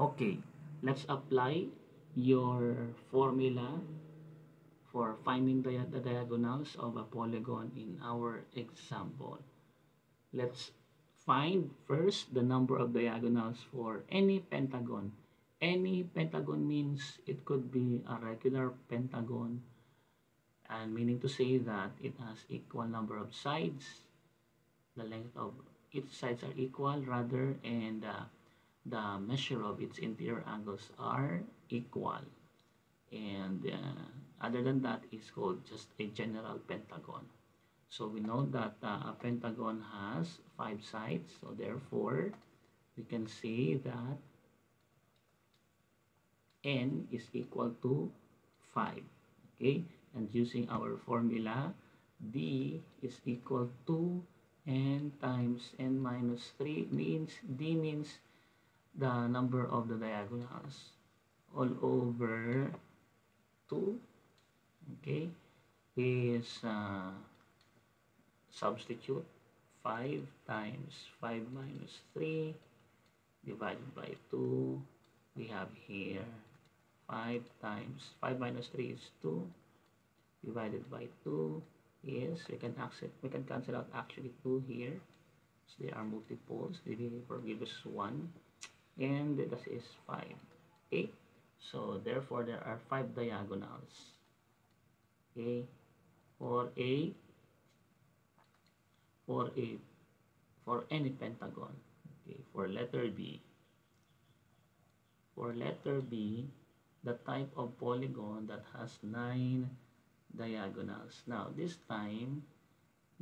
Okay, let's apply your formula for finding the diagonals of a polygon in our example. Let's find first the number of diagonals for any pentagon. Any pentagon means it could be a regular pentagon, and meaning to say that it has equal number of sides. The length of its sides are equal rather, and the measure of its interior angles are equal. And other than that is called just a general pentagon. So we know that a pentagon has 5 sides, so therefore we can say that n is equal to 5. Okay, and using our formula, d is equal to n times n minus 3 means d means the number of the diagonals all over 2. Okay, is substitute 5 times 5 minus 3 divided by 2. We have here 5 times 5 minus 3 is 2 divided by 2 is, we can cancel out actually 2 here, so they are multiples. Therefore give us 1, and that is 5. Okay, so therefore there are 5 diagonals. Okay, for a for a for any pentagon. Okay, for letter B, the type of polygon that has 9 diagonals. Now this time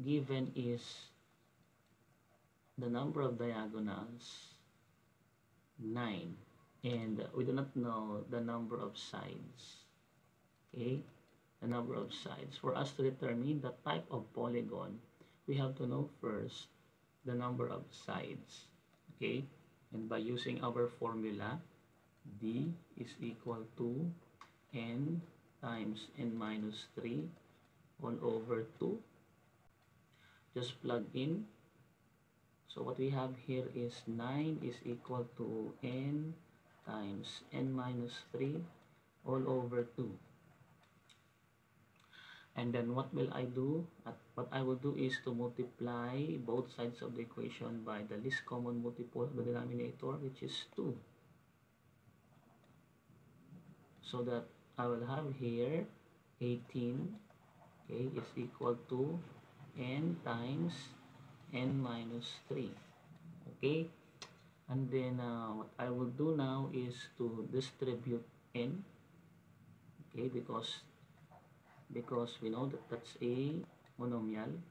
given is the number of diagonals 9, and we do not know the number of sides. Okay, the number of sides. For us to determine the type of polygon, we have to know first the number of sides. Okay, and by using our formula, d is equal to n times n minus 3 all over 2. Just plug in. So what we have here is 9 is equal to n times n minus 3 all over 2. And then what will I do? What I will do is to multiply both sides of the equation by the least common multiple of the denominator, which is 2. So that I will have here 18, okay, is equal to n times n minus 3. Okay, and then what I will do now is to distribute n. Okay, because we know that that's a monomial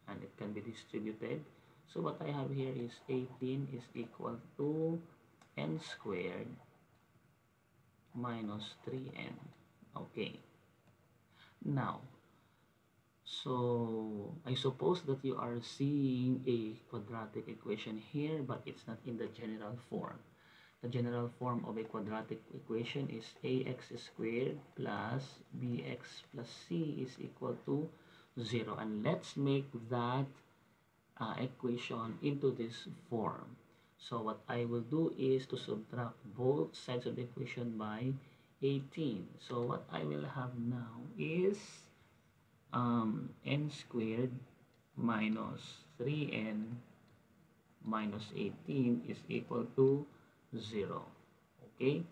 and it can be distributed. So what I have here is 18 is equal to n squared minus 3n. Okay, now so I suppose that you are seeing a quadratic equation here, but it's not in the general form. The general form of a quadratic equation is ax squared plus bx plus c is equal to 0. And let's make that equation into this form. So what I will do is to subtract both sides of the equation by 18. So what I will have now is n squared minus 3n minus 18 is equal to 0. Okay,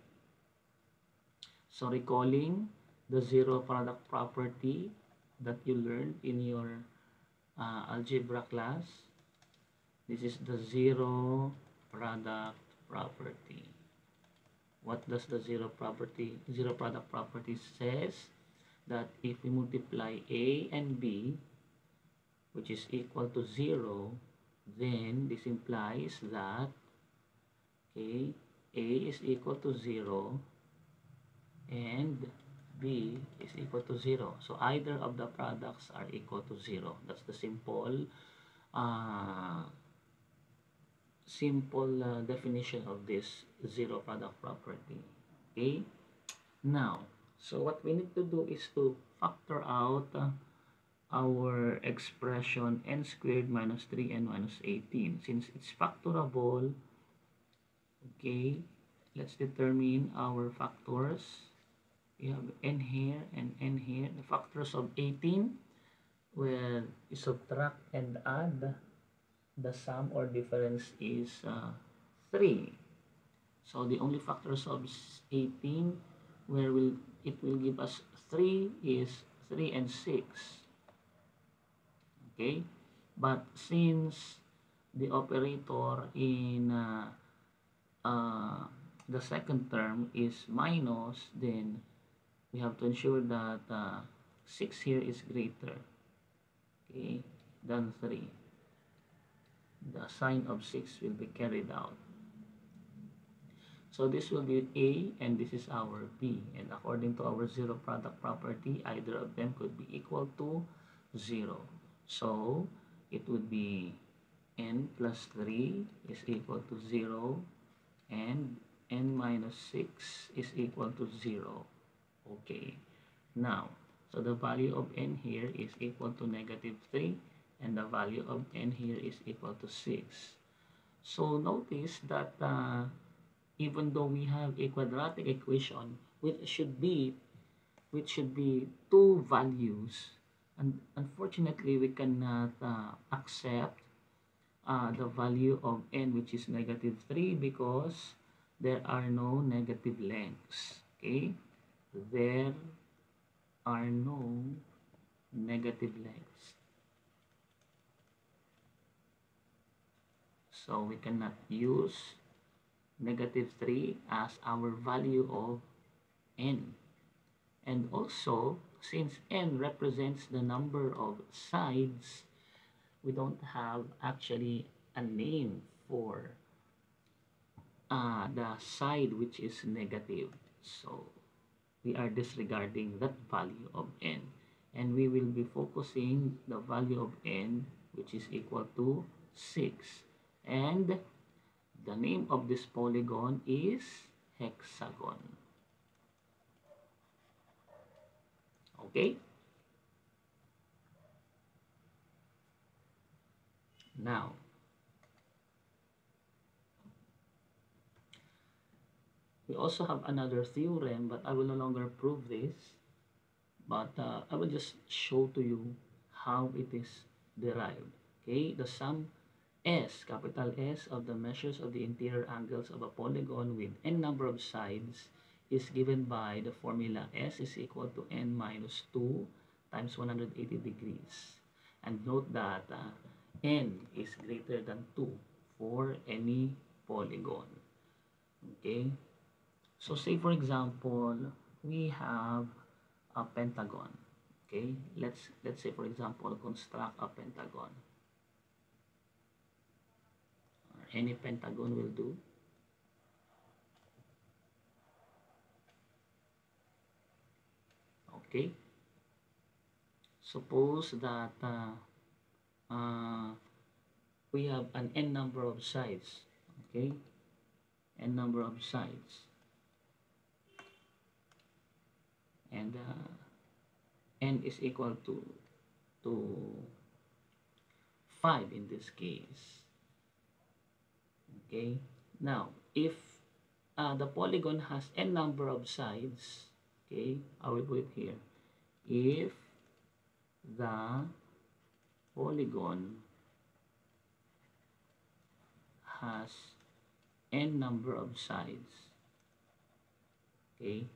so recalling the zero product property that you learned in your algebra class, this is the zero product property. What does the zero product property says? That if we multiply a and b, which is equal to 0, then this implies that, okay, a is equal to 0 and b is equal to 0. So either of the products are equal to 0. That's the simple definition of this zero product property. Okay, now so what we need to do is to factor out our expression n squared minus 3n minus 18. Since it's factorable, okay, let's determine our factors. We have n here and n here. The factors of 18, where you subtract and add, the sum or difference is 3. So the only factors of 18 where it will give us 3 is 3 and 6. Okay? But since the operator in the second term is minus, then we have to ensure that 6 here is greater, okay, than 3. The sign of 6 will be carried out. So this will be A and this is our B. And according to our zero product property, either of them could be equal to 0. So it would be n plus 3 is equal to 0 and n minus 6 is equal to 0. Okay. Now, so the value of n here is equal to negative 3 and the value of n here is equal to 6. So notice that even though we have a quadratic equation which should be two values, and unfortunately we cannot accept the value of n which is negative 3 because there are no negative lengths. Okay, there are no negative lengths, so we cannot use negative 3 as our value of n. And also, since n represents the number of sides, we don't have actually a name for the side which is negative. So we are disregarding that value of n. And we will be focusing the value of n which is equal to 6. And the name of this polygon is hexagon. Okay? Now, we also have another theorem, but I will no longer prove this. But I will just show to you how it is derived. Okay? The sum S, capital S, of the measures of the interior angles of a polygon with n number of sides is given by the formula S is equal to n minus 2 times 180 degrees. And note that n is greater than 2 for any polygon. Okay? So say for example, we have a pentagon. Okay? Let's say for example, construct a pentagon. Any pentagon will do. Okay, suppose that we have an n number of sides. Okay, n number of sides, and n is equal to 5 in this case. Okay, now if the polygon has n number of sides, okay, I will put it here. If the polygon has n number of sides, okay,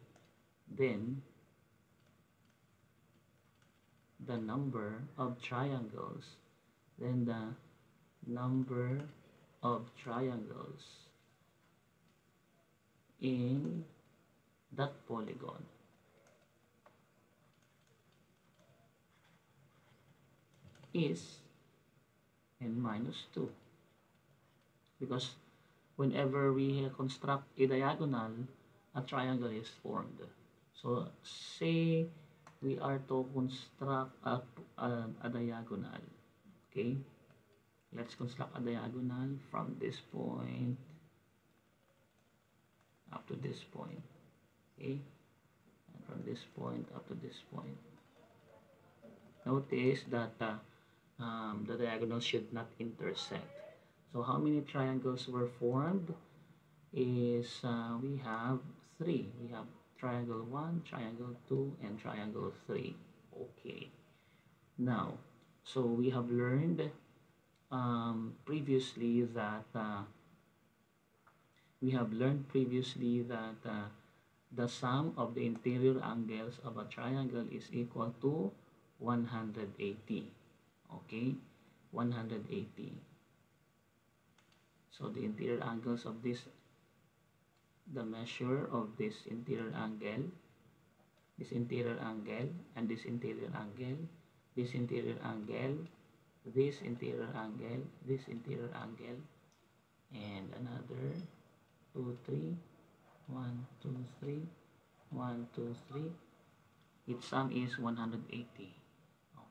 then the number of triangles, in that polygon is n minus 2, because whenever we construct a diagonal, a triangle is formed. So say we are to construct a diagonal. Okay, let's construct a diagonal from this point up to this point. Okay, and from this point up to this point. Notice that the diagonal should not intersect. So how many triangles were formed? is we have three. We have triangle 1, triangle 2, and triangle 3. Okay. Now, so we have learned previously that the sum of the interior angles of a triangle is equal to 180. Okay, 180. So the interior angles of this, the measure of this interior angle, this interior angle, and this interior angle, this interior angle, this interior angle, this interior angle, and another 2, 3, 1, 2, 3, 1, 2, 3. Its sum is 180.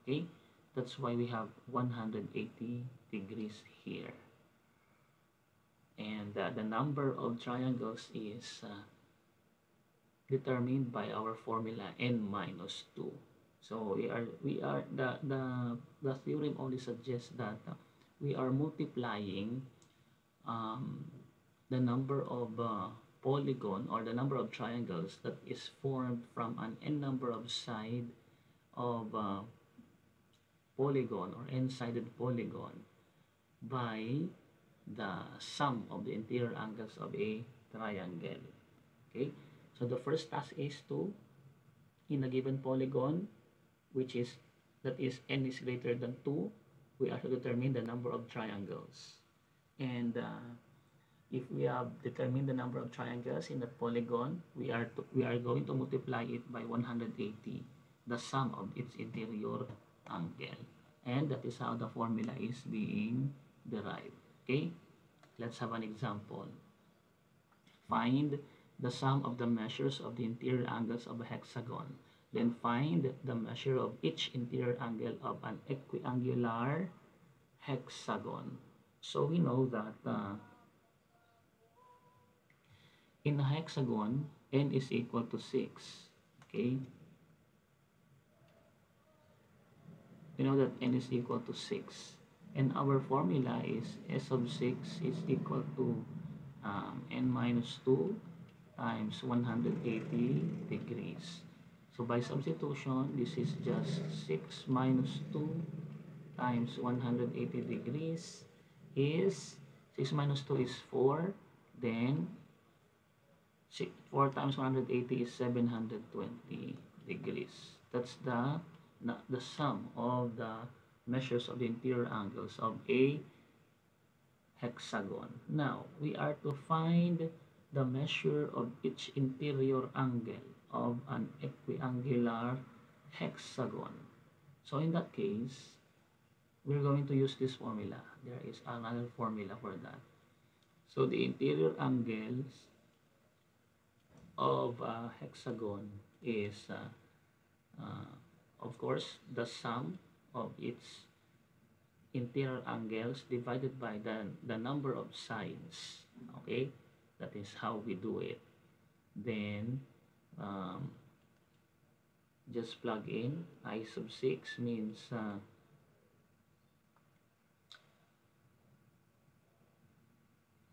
Okay, that's why we have 180 degrees here. And the number of triangles is determined by our formula n minus 2. So the theorem only suggests that we are multiplying the number of polygon, or the number of triangles that is formed from an n number of side of polygon, or n-sided polygon, by the sum of the interior angles of a triangle. Okay, so the first task is to, in a given polygon, which is n is greater than 2, we are to determine the number of triangles. And if we have determined the number of triangles in that polygon, we are going to multiply it by 180, the sum of its interior angle. And that is how the formula is being derived. Okay, let's have an example. Find the sum of the measures of the interior angles of a hexagon. Then find the measure of each interior angle of an equiangular hexagon. So we know that in a hexagon, n is equal to 6. Okay, we know that n is equal to 6. And our formula is s of 6 is equal to n minus 2 times 180 degrees. So by substitution, this is just 6 minus 2 times 180 degrees is, 6 minus 2 is 4, then 4 times 180 is 720 degrees. That's the sum of the measures of the interior angles of a hexagon. Now, we are to find the measure of each interior angle of an equiangular hexagon. So in that case, we're going to use this formula. There is another formula for that. So the interior angles of a hexagon is, of course, the sum of its interior angles divided by the number of sides. Okay, that is how we do it. Then just plug in I sub 6 means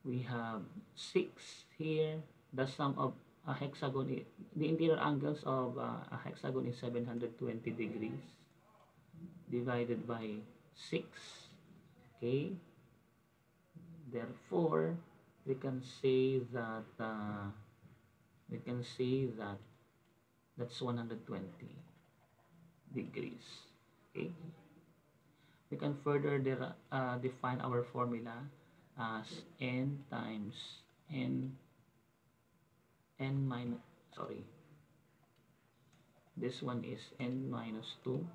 we have 6 here. The sum of a hexagon, the interior angles of a hexagon is 720 degrees divided by 6. Okay, therefore we can say that that's 120 degrees. Okay, we can further define our formula as n times n minus, sorry, this one is n minus 2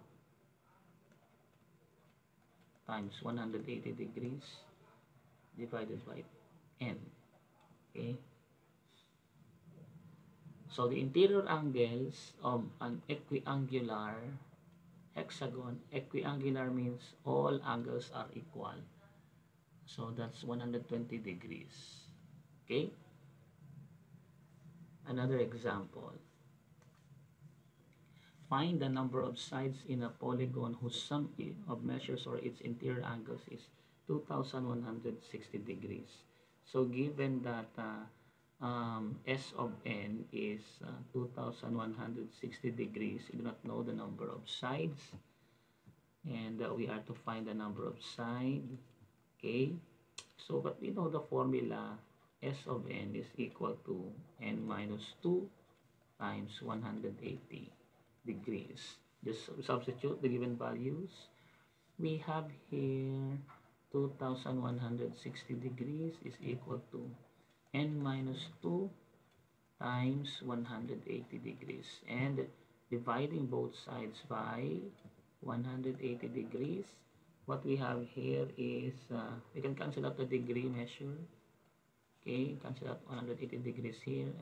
times 180 degrees divided by n. Okay, so the interior angles of an equiangular hexagon, equiangular means all angles are equal, so that's 120 degrees. Okay, another example. Find the number of sides in a polygon whose sum of measures or its interior angles is 2160 degrees. So given that S of n is 2160 degrees. You do not know the number of sides, and we are to find the number of sides. Okay, so but we know the formula. S of n is equal to n minus 2 times 180 degrees. Just substitute the given values. We have here 2160 degrees is equal to n minus 2 times 180 degrees, and dividing both sides by 180 degrees, what we have here is we can cancel out the degree measure. Okay, cancel out 180 degrees here.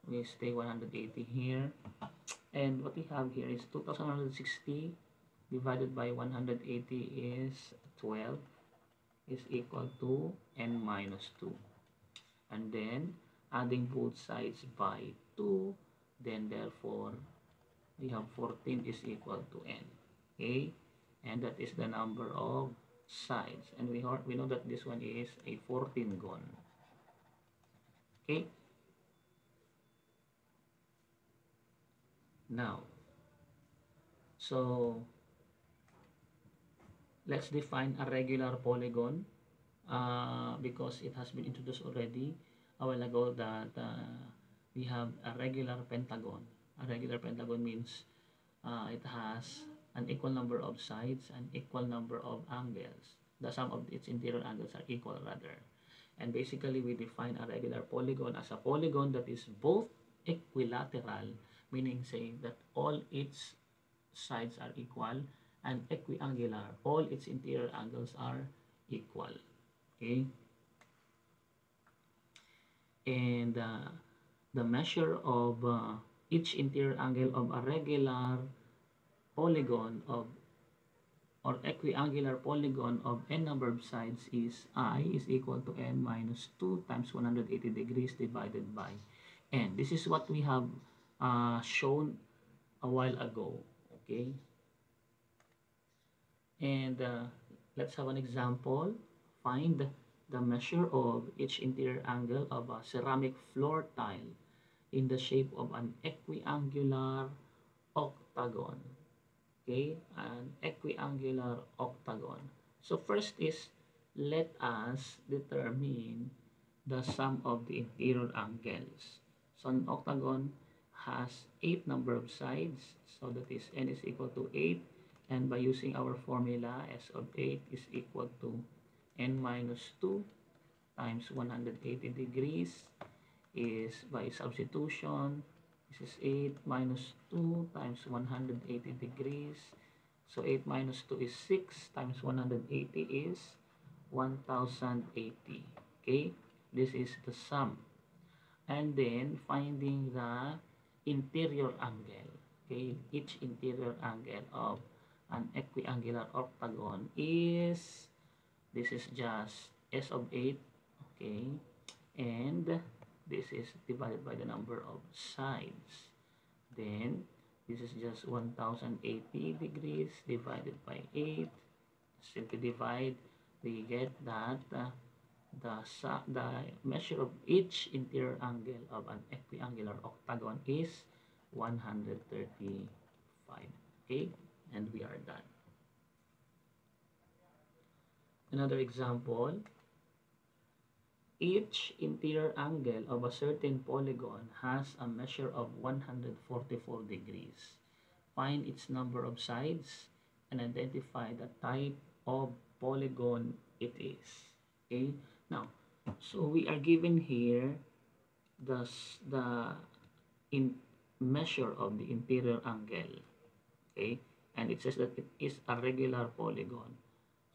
We stay 180 here, and what we have here is 2160 divided by 180 is 12, is equal to n minus 2, and then adding both sides by 2, then therefore we have 14 is equal to n. Okay, and that is the number of sides, and we know that this one is a 14gon. Okay, now so let's define a regular polygon, because it has been introduced already a while ago that we have a regular pentagon. A regular pentagon means it has an equal number of sides and equal number of angles. The sum of its interior angles are equal rather. And basically we define a regular polygon as a polygon that is both equilateral, meaning saying that all its sides are equal, and equiangular, all its interior angles are equal. Okay, and the measure of each interior angle of a regular polygon of or equiangular polygon of n number of sides is I is equal to n minus 2 times 180 degrees divided by n. This is what we have shown a while ago. Okay, and let's have an example. Find the measure of each interior angle of a ceramic floor tile in the shape of an equiangular octagon. Okay, an equiangular octagon. So first is, let us determine the sum of the interior angles. So an octagon has 8 number of sides, so that is n is equal to 8, and by using our formula, S of 8 is equal to n minus 2 times 180 degrees is by substitution. This is 8 minus 2 times 180 degrees. So 8 minus 2 is 6 times 180 is 1080. Okay, this is the sum. And then finding the interior angle. Okay, each interior angle of an equiangular octagon is, this is just S of 8. Okay, and this is divided by the number of sides. Then this is just 1080 degrees divided by 8. Simply divide, we get that the measure of each interior angle of an equiangular octagon is 135. Okay, and we are done. Another example, each interior angle of a certain polygon has a measure of 144 degrees. Find its number of sides and identify the type of polygon it is. Okay, now so we are given here the in measure of the interior angle. Okay, and it says that it is a regular polygon.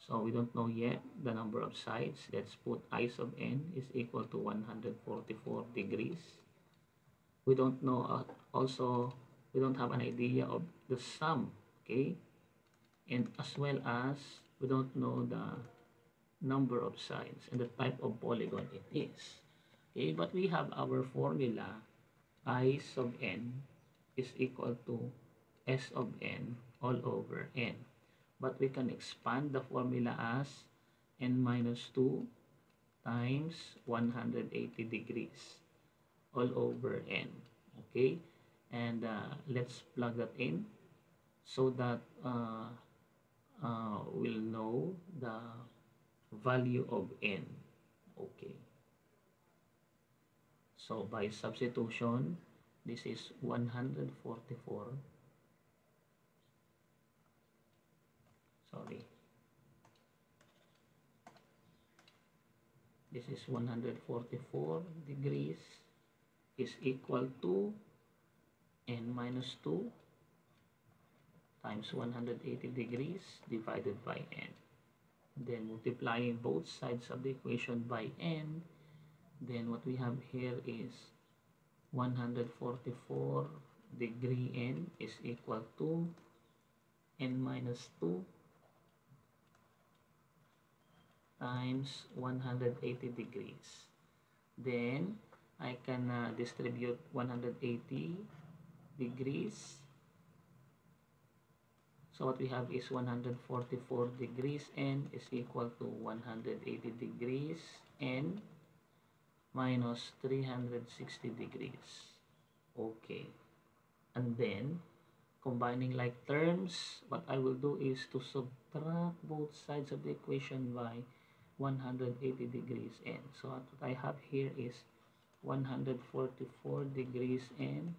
So we don't know yet the number of sides. Let's put I sub n is equal to 144 degrees. We don't know also, we don't have an idea of the sum. Okay, and as well as we don't know the number of sides and the type of polygon it is. Okay, but we have our formula. I sub n is equal to S of n all over n. But we can expand the formula as n minus 2 times 180 degrees all over n. Okay, and let's plug that in so that we'll know the value of n. Okay, so by substitution, this is 144, sorry, this is 144 degrees is equal to n minus 2 times 180 degrees divided by n. Then multiplying both sides of the equation by n, then what we have here is 144 degree n is equal to n minus 2 times 180 degrees. Then I can distribute 180 degrees. So what we have is 144 degrees n is equal to 180 degrees n minus 360 degrees. Okay. And then, combining like terms, what I will do is to subtract both sides of the equation by 180 degrees n. So what I have here is 144 degrees n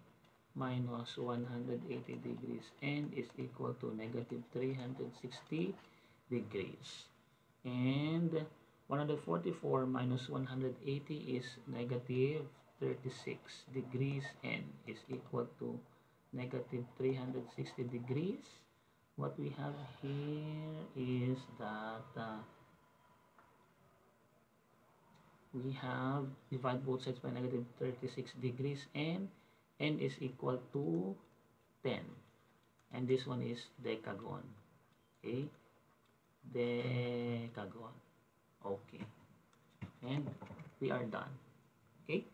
minus 180 degrees n is equal to negative 360 degrees. And 144 minus 180 is negative 36 degrees n is equal to negative 360 degrees. What we have here is that we have divide both sides by negative 36 degrees and n is equal to 10, and this one is decagon. Okay, decagon. Okay, and we are done. Okay,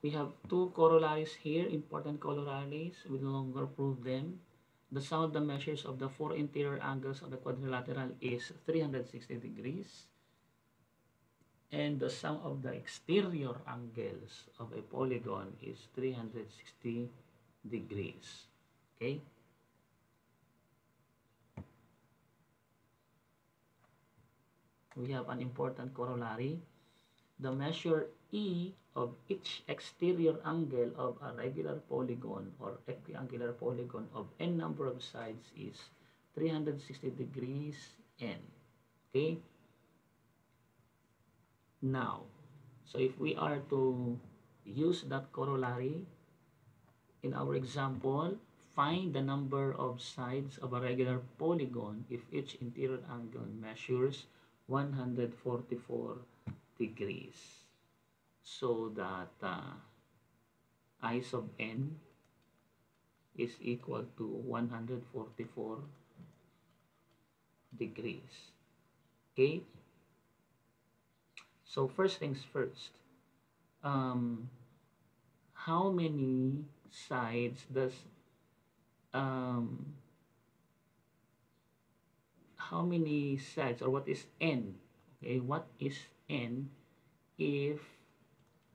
we have two corollaries here, important corollaries. We no longer prove them. The sum of the measures of the four interior angles of the quadrilateral is 360 degrees. And the sum of the exterior angles of a polygon is 360 degrees. Okay? We have an important corollary. The measure E of each exterior angle of a regular polygon or equiangular polygon of n number of sides is 360 degrees n. Okay? Now, so if we are to use that corollary in our example, find the number of sides of a regular polygon if each interior angle measures 144 degrees. So that I sub n is equal to 144 degrees. Okay? So first things first, how many sides does how many sides, or what is n? Okay, what is n if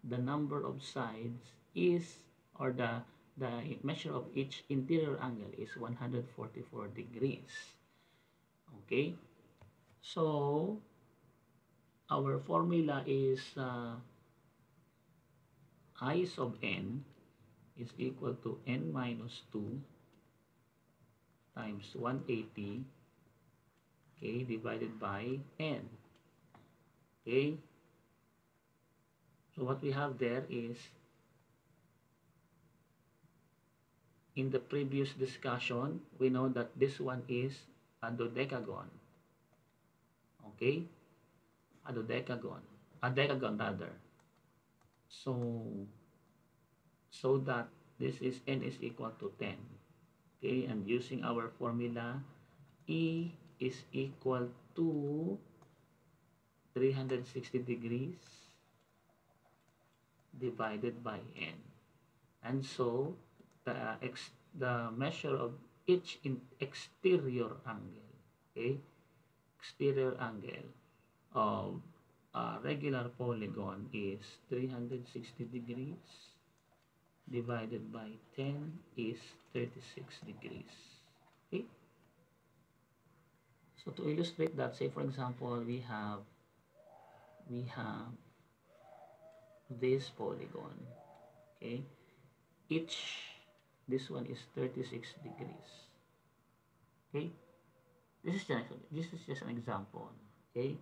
the number of sides is, or the measure of each interior angle is 144 degrees? Okay, so our formula is I sub n is equal to n minus 2 times 180, okay, divided by n. Okay, so what we have there is, in the previous discussion, we know that this one is a dodecagon. Okay, a decagon rather. So that this is n is equal to 10. Okay, and using our formula, E is equal to 360 degrees divided by n. And so the measure of each exterior angle, okay, exterior angle of a regular polygon is 360 degrees divided by 10 is 36 degrees. Okay, so to illustrate that, say for example, we have this polygon, okay, each, this one is 36 degrees, okay, this is just an example, okay.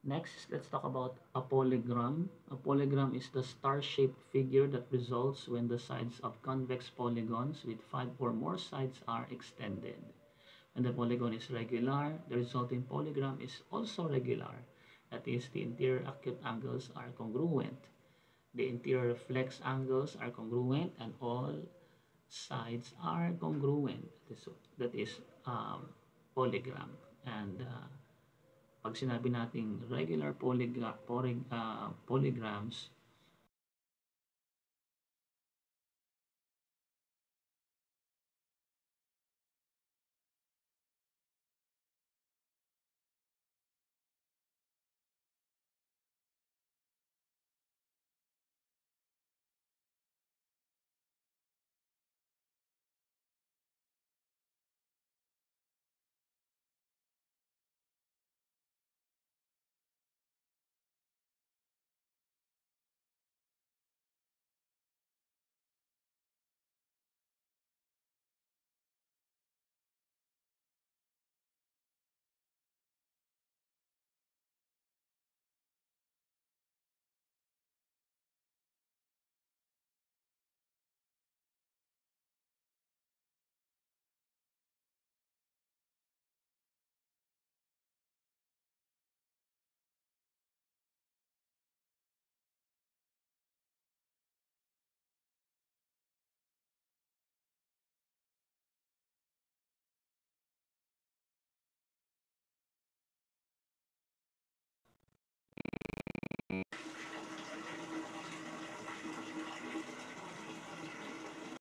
Next, let's talk about a polygram. A polygram is the star-shaped figure that results when the sides of convex polygons with 5 or more sides are extended. When the polygon is regular, the resulting polygram is also regular. That is, the interior acute angles are congruent. The interior reflex angles are congruent, and all sides are congruent. That is polygram. And pag sinabi nating regular polygrams,